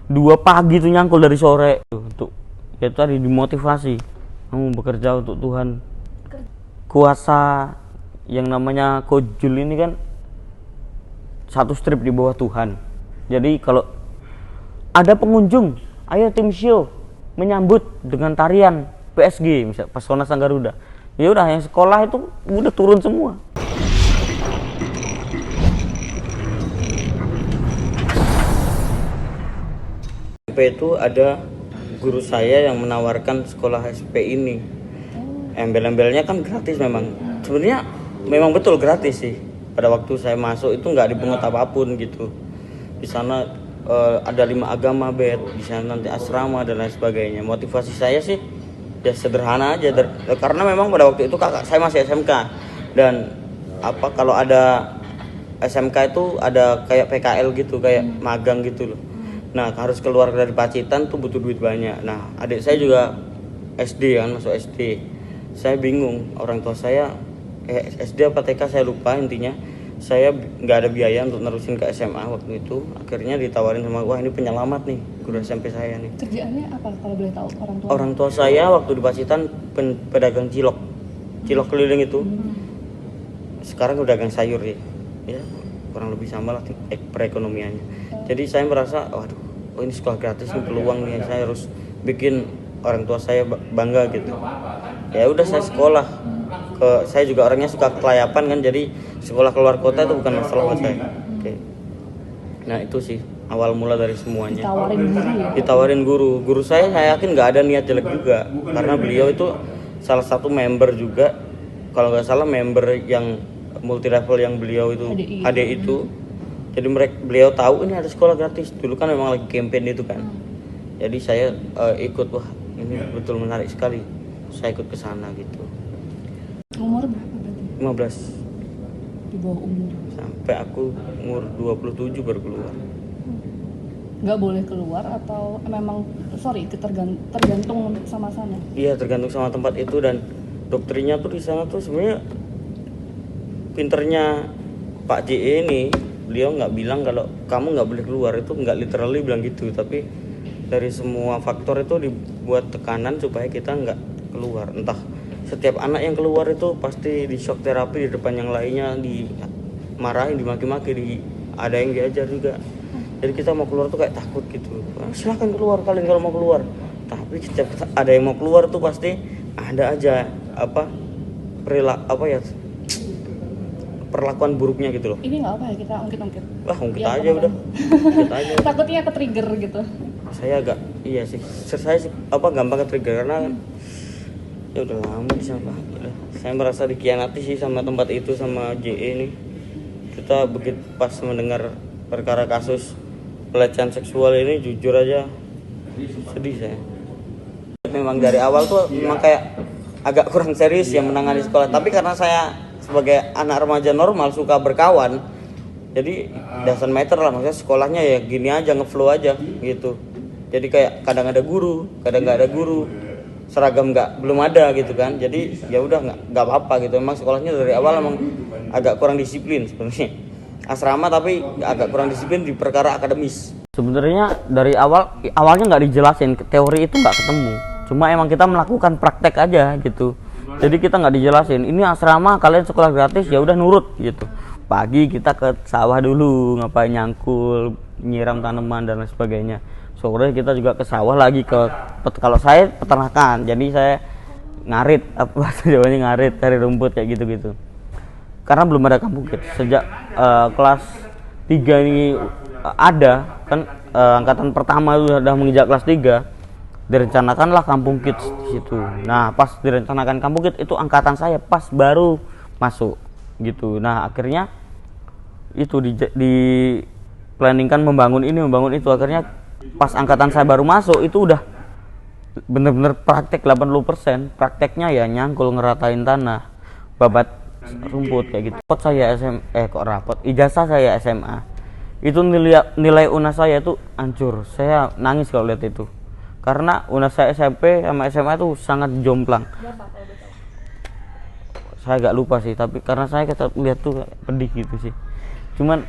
2 pagi tuh nyangkul dari sore untuk ya tadi dimotivasi kamu bekerja untuk Tuhan. Kuasa yang namanya Kojul ini kan satu strip di bawah Tuhan. Jadi kalau ada pengunjung, ayo tim show menyambut dengan tarian PSG misalnya Pesona Sang Garuda. Ya udah yang sekolah itu udah turun semua. SMP itu ada guru saya yang menawarkan sekolah SP ini. Embel-embelnya kan gratis memang. Sebenarnya memang betul gratis sih. Pada waktu saya masuk itu nggak dipungut apapun gitu. Di sana ada 5 agama di sana nanti asrama dan lain sebagainya. Motivasi saya sih ya sederhana aja karena memang pada waktu itu kakak saya masih SMK dan apa kalau ada SMK itu ada kayak PKL gitu kayak magang gitu loh. Nah harus keluar dari Pacitan tuh butuh duit banyak. Nah adik saya juga SD kan masuk SD. Saya bingung orang tua saya SD apa TK saya lupa intinya. Saya nggak ada biaya untuk nerusin ke SMA waktu itu. Akhirnya ditawarin sama wah ini penyelamat nih guru SMP saya nih. Kerjaannya apa kalau boleh tahu orang tua? Orang tua saya waktu di Pacitan pedagang cilok keliling itu. Sekarang udah dagang sayur ya kurang lebih sama lah perekonomiannya. Jadi saya merasa waduh ini sekolah gratis nih peluang nih saya harus bikin orang tua saya bangga gitu. Ya udah saya sekolah. Saya juga orangnya suka kelayapan kan, jadi sekolah keluar kota itu bukan masalah buat saya. Oke. Nah itu sih awal mula dari semuanya. Ditawarin guru ya? Ditawarin guru saya yakin nggak ada niat jelek juga karena beliau itu salah satu member juga kalau nggak salah member yang multi level yang beliau itu ADI itu. Jadi beliau tahu ini ada sekolah gratis dulu kan memang lagi campaign itu kan. Jadi saya ikut wah ini betul menarik sekali. Saya ikut ke sana gitu. Umur berapa berarti? 15. Di bawah umur. Sampai aku umur 27 baru keluar. Nggak boleh keluar atau memang itu tergantung sama sana? Iya tergantung sama tempat itu dan doktrinnya tuh di sana tuh sebenarnya pinternya Pak JE ini beliau nggak bilang kalau kamu nggak boleh keluar itu nggak literally bilang gitu tapi dari semua faktor itu dibuat tekanan supaya kita nggak keluar entah setiap anak yang keluar itu pasti di shock terapi di depan yang lainnya dimarahin dimaki-maki ada yang diajar juga jadi kita mau keluar tuh kayak takut gitu silahkan keluar kalian kalau mau keluar tapi setiap ada yang mau keluar tuh pasti ada aja perlakuan buruknya gitu loh. Ini nggak apa ya kita ungkit-ungkit? Wah ungkit ya, aja udah. Ungkit aja. Takutnya ke trigger gitu. Saya agak iya sih. Saya sih gampang ke trigger karena ya udah lama di sana. Saya merasa dikhianati sih sama tempat itu sama JE ini. Kita begitu pas mendengar perkara kasus pelecehan seksual ini jujur aja sedih saya. Memang dari awal tuh memang kayak agak kurang serius ya menangani sekolah. Tapi karena saya sebagai anak remaja normal suka berkawan, jadi doesn't matter lah maksudnya sekolahnya ya gini aja ngeflow aja gitu. Jadi kayak kadang ada guru, kadang nggak ada guru, seragam belum ada gitu kan. Jadi ya udah nggak apa-apa gitu. Memang sekolahnya dari awal emang agak kurang disiplin sebenarnya. Asrama tapi agak kurang disiplin di perkara akademis. Sebenarnya dari awalnya nggak dijelasin, teori itu nggak ketemu. Cuma emang kita melakukan praktek aja gitu. Jadi kita nggak dijelasin, ini asrama kalian sekolah gratis ya udah nurut gitu. Pagi kita ke sawah dulu ngapain nyangkul, nyiram tanaman dan lain sebagainya. Sore kita juga ke sawah lagi kalau saya peternakan, jadi saya ngarit bahasa Jawanya ngarit cari rumput kayak gitu-gitu. Karena belum ada kampung kids sejak kelas 3 ini ada kan angkatan pertama itu sudah menginjak kelas 3. Direncanakanlah kampung kids di situ. Nah, pas direncanakan kampung kids itu angkatan saya pas baru masuk gitu. Nah, akhirnya itu di planningkan membangun itu. Akhirnya pas angkatan saya baru masuk itu udah bener-bener praktek 80%. Prakteknya ya nyangkul ngeratain tanah, babat rumput kayak gitu. Ijazah saya SMA. Itu nilai UNAS saya itu hancur. Saya nangis kalau lihat itu. Karena UNAS saya SMP sama SMA itu sangat jomplang. Saya agak lupa sih, tapi karena saya lihat tuh pedih gitu sih. Cuman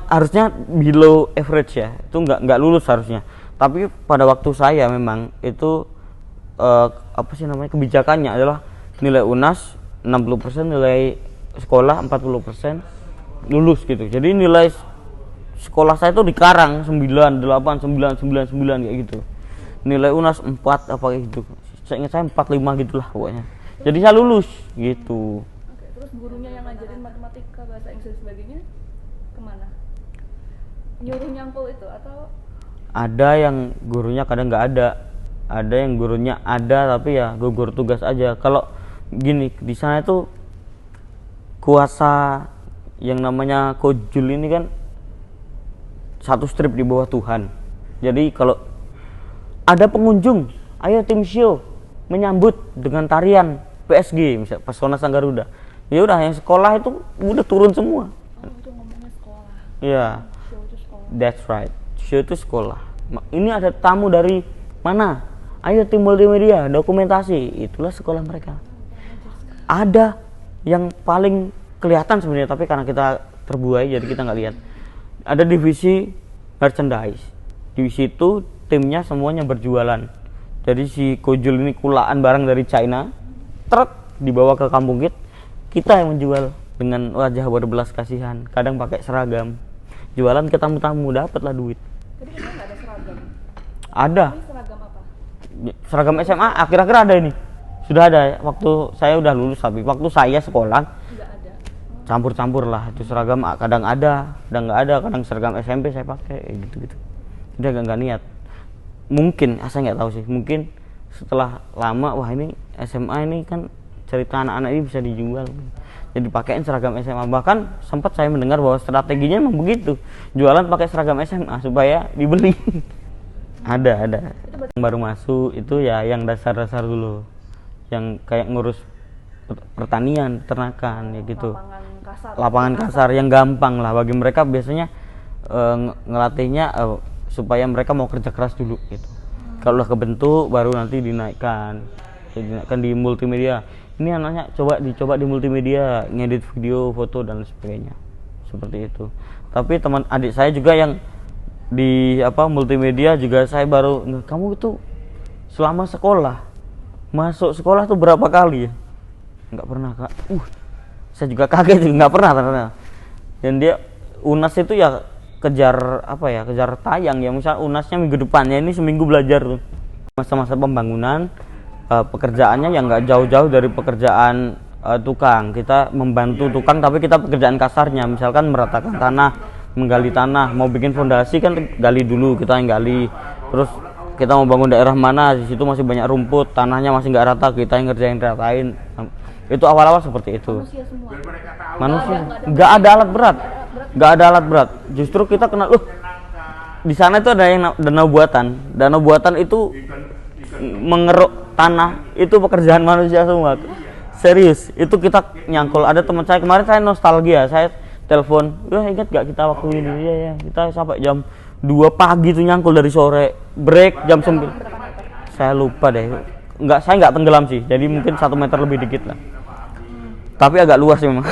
harusnya below average ya. Itu nggak lulus harusnya. Tapi pada waktu saya memang itu apa sih namanya, kebijakannya adalah nilai UNAS 60%, nilai sekolah 40% lulus gitu. Jadi nilai sekolah saya itu dikarang 9, 8, 9, 9, 9 kayak gitu. Nilai UNAS 4 apa kayak gitu. Saya ingat saya 45 gitulah pokoknya. Jadi saya lulus gitu. Oke, terus gurunya yang ngajarin matematika, bahasa Inggris dan sebagainya kemana? Nyuruh nyangkul itu atau? Ada yang gurunya kadang nggak ada yang gurunya ada tapi ya gugur tugas aja. Kalau gini di sana itu kuasa yang namanya Kojul ini kan satu strip di bawah Tuhan. Jadi kalau ada pengunjung, ayo tim show menyambut dengan tarian PSG misalnya Pesona Sang Garuda. Ya udah yang sekolah itu udah turun semua. Oh, itu ngomongnya sekolah. Iya. Show itu sekolah. That's right. Show itu sekolah. Ini ada tamu dari mana? Ayo tim multimedia, dokumentasi. Itulah sekolah mereka. Ada yang paling kelihatan sebenarnya, tapi karena kita terbuai jadi kita nggak lihat. Ada divisi merchandise. Di situ timnya semuanya berjualan. Jadi si Kojul ini kulaan barang dari China, truk dibawa ke kampung kita yang menjual dengan wajah berbelas kasihan. Kadang pakai seragam, jualan ke tamu-tamu, dapatlah duit. Jadi kita nggak ada seragam. Ada Ini seragam apa? seragam SMA, akhir-akhir ada ini. Sudah ada waktu saya udah lulus, tapi waktu saya sekolah Nggak ada. campur-campur lah itu seragam, kadang ada, kadang nggak ada, kadang seragam SMP saya pakai gitu-gitu. Udah nggak niat. Mungkin saya nggak tahu sih, mungkin setelah lama wah ini SMA ini kan cerita anak-anak ini bisa dijual, jadi pakaiin seragam SMA. Bahkan sempat saya mendengar bahwa strateginya memang begitu, jualan pakai seragam SMA supaya dibeli. ada yang baru masuk itu ya yang dasar-dasar dulu, yang kayak ngurus pertanian, ternakan ya gitu. Lapangan kasar yang gampang lah bagi mereka, biasanya ngelatihnya supaya mereka mau kerja keras dulu gitu. Kalau udah kebentuk baru nanti dinaikkan di multimedia. Ini anaknya dicoba di multimedia, ngedit video, foto dan sebagainya. Seperti itu. Tapi teman adik saya juga yang di multimedia juga saya baru, kamu itu selama sekolah masuk sekolah tuh berapa kali ya? Nggak pernah, Kak. Saya juga kaget, nggak pernah ternyata. Dan dia UNAS itu ya kejar tayang ya. Misal UNASnya minggu depannya, ini seminggu belajar tuh. Masa-masa pembangunan, pekerjaannya yang nggak jauh-jauh dari pekerjaan tukang. Kita membantu tukang tapi kita pekerjaan kasarnya, misalkan meratakan tanah, menggali tanah, mau bikin fondasi kan gali dulu, kita yang gali. Terus kita mau bangun daerah mana, di situ masih banyak rumput, tanahnya masih nggak rata, kita yang ngerjain ratain. Itu awal-awal seperti itu. Manusia semua. Manusia, nggak ada alat berat. Justru kita kena di sana itu ada yang danau buatan itu mengeruk tanah, itu pekerjaan manusia semua. Serius, itu kita nyangkul. Ada teman saya kemarin, saya nostalgia, saya telepon, ingat gak kita waktu ini? Iya, kita sampai jam 2 pagi tuh nyangkul dari sore, break jam 9. Saya lupa deh. Saya nggak tenggelam sih, jadi mungkin 1 meter lebih dikit lah. Tapi agak luas memang.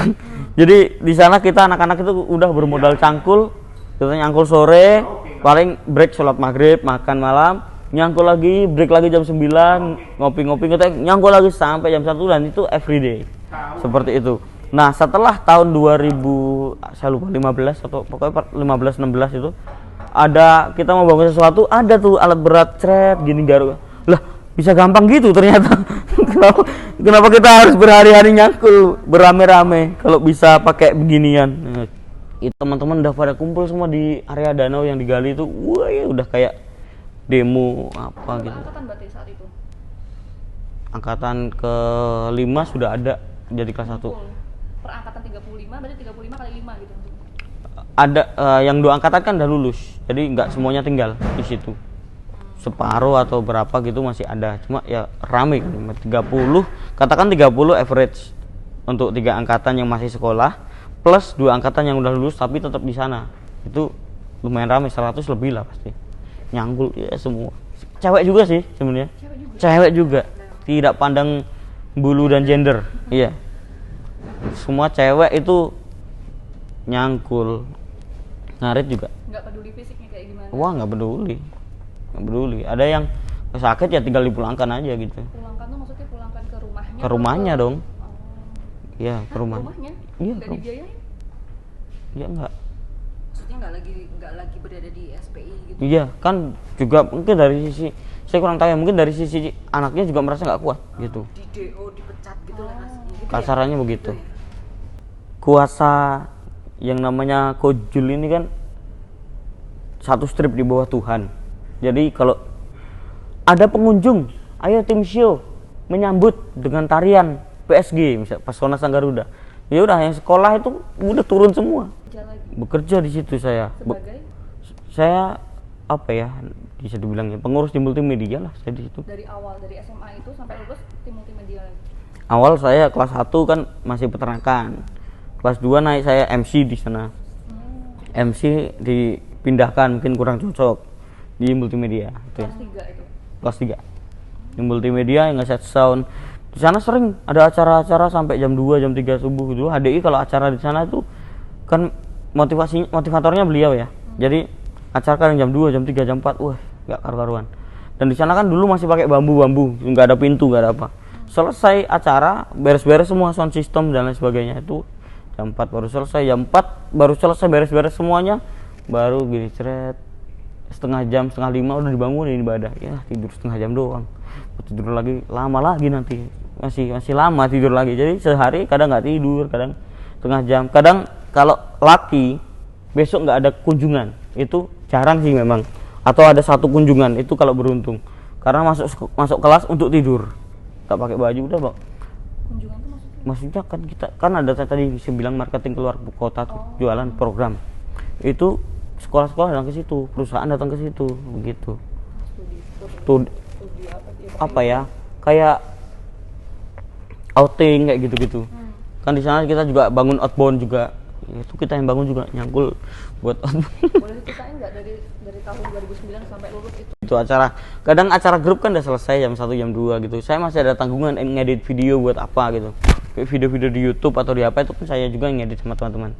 Jadi di sana kita anak-anak itu udah bermodal cangkul, kita nyangkul sore, paling break sholat maghrib, makan malam, nyangkul lagi, break lagi jam 9, ngopi-ngopi, kita nyangkul lagi sampai jam 1, dan itu everyday. Seperti itu. Nah, setelah tahun 2000, saya lupa 15 atau pokoknya 15-16 itu, ada kita mau bangun sesuatu, ada tuh alat berat, gini garu. Lah, bisa gampang gitu ternyata. Kenapa kita harus berhari-hari nyangkul berame-rame kalau bisa pakai beginian? Itu teman-teman udah pada kumpul semua di area danau yang digali itu. Wah, ya udah kayak demo apa gitu. Angkatan berarti saat itu? Angkatan ke-5 sudah ada, jadi kelas 1. Per angkatan 35, berarti 35 kali 5 gitu. Ada yang 2 angkatan kan udah lulus, jadi nggak semuanya tinggal di situ. Separuh atau berapa gitu masih ada, cuma ya rame kan. 30, katakan 30 average untuk 3 angkatan yang masih sekolah, plus 2 angkatan yang udah lulus tapi tetap di sana. Itu lumayan rame, 100 lebih lah pasti. Nyanggul ya semua. Cewek juga sih sebenarnya. Cewek juga. Tidak pandang bulu dan gender. Iya. Semua cewek itu nyangkul. Ngarit juga. Nggak peduli fisiknya kayak gimana. Wah, nggak peduli. nggak peduli. Ada yang sakit ya tinggal dipulangkan aja gitu. Pulangkan tuh maksudnya pulangkan ke rumahnya? Ke rumahnya dong. Oh. Iya, ke rumah. Rumahnya? Iya, Nggak dibiayain? Ya enggak. Maksudnya nggak lagi berada di SPI gitu. Iya, kan juga mungkin dari sisi saya kurang tahu ya, mungkin dari sisi anaknya juga merasa nggak kuat gitu. Di DO dipecat gitu lah rasanya gitu. Kasarannya ya? begitu. Gitu ya? Kuasa yang namanya Kojul ini kan satu strip di bawah Tuhan. Jadi kalau ada pengunjung, ayo tim show menyambut dengan tarian PSG misal Pesona Sang Garuda. Ya udah yang sekolah itu udah turun semua. Kerja lagi? Bekerja di situ saya. Sebagai? Saya apa ya bisa dibilangnya pengurus di multimedia lah saya di situ. Dari awal, dari SMA itu sampai lulus tim multimedia lagi? Awal saya kelas 1 kan masih peternakan. Kelas 2 naik saya MC di sana. MC dipindahkan mungkin kurang cocok di multimedia itu ya. Kelas 3 itu? Kelas 3 di multimedia yang ngeset sound. Di sana sering ada acara-acara sampai jam 2 jam 3 subuh gitu. HDI kalau acara di sana itu kan motivatornya beliau ya. Jadi acara kan jam 2 jam 3 jam 4 wah nggak karu-karuan. Dan di sana kan dulu masih pakai bambu-bambu, nggak ada pintu, nggak ada apa. Selesai acara, beres-beres semua sound system dan lain sebagainya itu jam 4 baru selesai, jam 4 baru selesai beres-beres semuanya, baru gini ceret setengah jam, setengah 5 udah dibangunin ibadah. Ya tidur setengah jam doang, tidur lagi lama lagi nanti, masih lama tidur lagi. Jadi sehari kadang nggak tidur, kadang setengah jam, kadang kalau laki besok nggak ada kunjungan, itu jarang sih memang. Atau ada satu kunjungan itu kalau beruntung, karena masuk kelas untuk tidur, nggak pakai baju udah Pak. Kunjungan tuh Maksudnya kan kita kan ada tadi saya bilang marketing keluar kota tuh, jualan program itu sekolah-sekolah datang ke situ, perusahaan datang ke situ begitu. Tuh apa ya kayak outing kayak gitu-gitu. Kan di sana kita juga bangun outbound juga, itu kita yang bangun juga nyangkul buat boleh diceritain nggak dari tahun 2009 sampai lulus itu? acara kadang acara grup kan udah selesai jam 1 jam 2 gitu, saya masih ada tanggungan ngedit video buat apa gitu, kayak video-video di YouTube atau di apa itu kan saya juga ngedit sama teman-teman.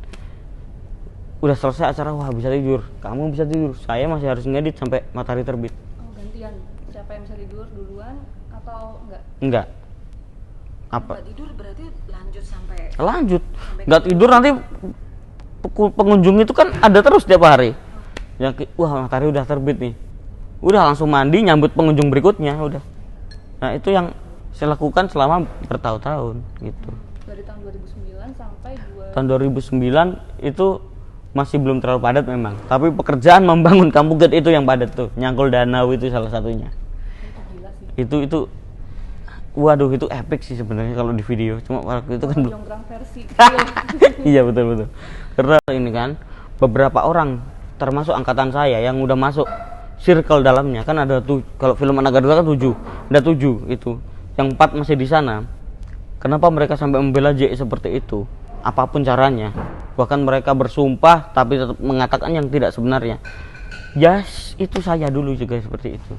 Udah selesai acara, wah bisa tidur, kamu bisa tidur, saya masih harus ngedit sampai matahari terbit. Oh, gantian, siapa yang bisa tidur duluan atau Enggak apa Nggak tidur berarti lanjut sampai nggak tidur nanti pengunjung itu kan ada terus tiap hari. Yang wah matahari udah terbit nih, udah langsung mandi nyambut pengunjung berikutnya udah. Nah itu yang saya lakukan selama bertahun-tahun gitu. dari tahun 2009 sampai Tahun 2009 itu masih belum terlalu padat memang, tapi pekerjaan membangun kampung Gede itu yang padat tuh, nyangkul danau itu salah satunya. Itu gila sih. Itu waduh itu epic sih sebenarnya kalau di video, cuma waktu itu kan belum. Jonggrang versi. Iya betul. Karena ini kan beberapa orang termasuk angkatan saya yang udah masuk circle dalamnya kan ada tuh, kalau film Anak Garuda kan 7, ada 7 itu, yang 4 masih di sana. Kenapa mereka sampai membela JE seperti itu? Apapun caranya, bahkan mereka bersumpah tapi tetap mengatakan yang tidak sebenarnya. Itu saya dulu juga seperti itu.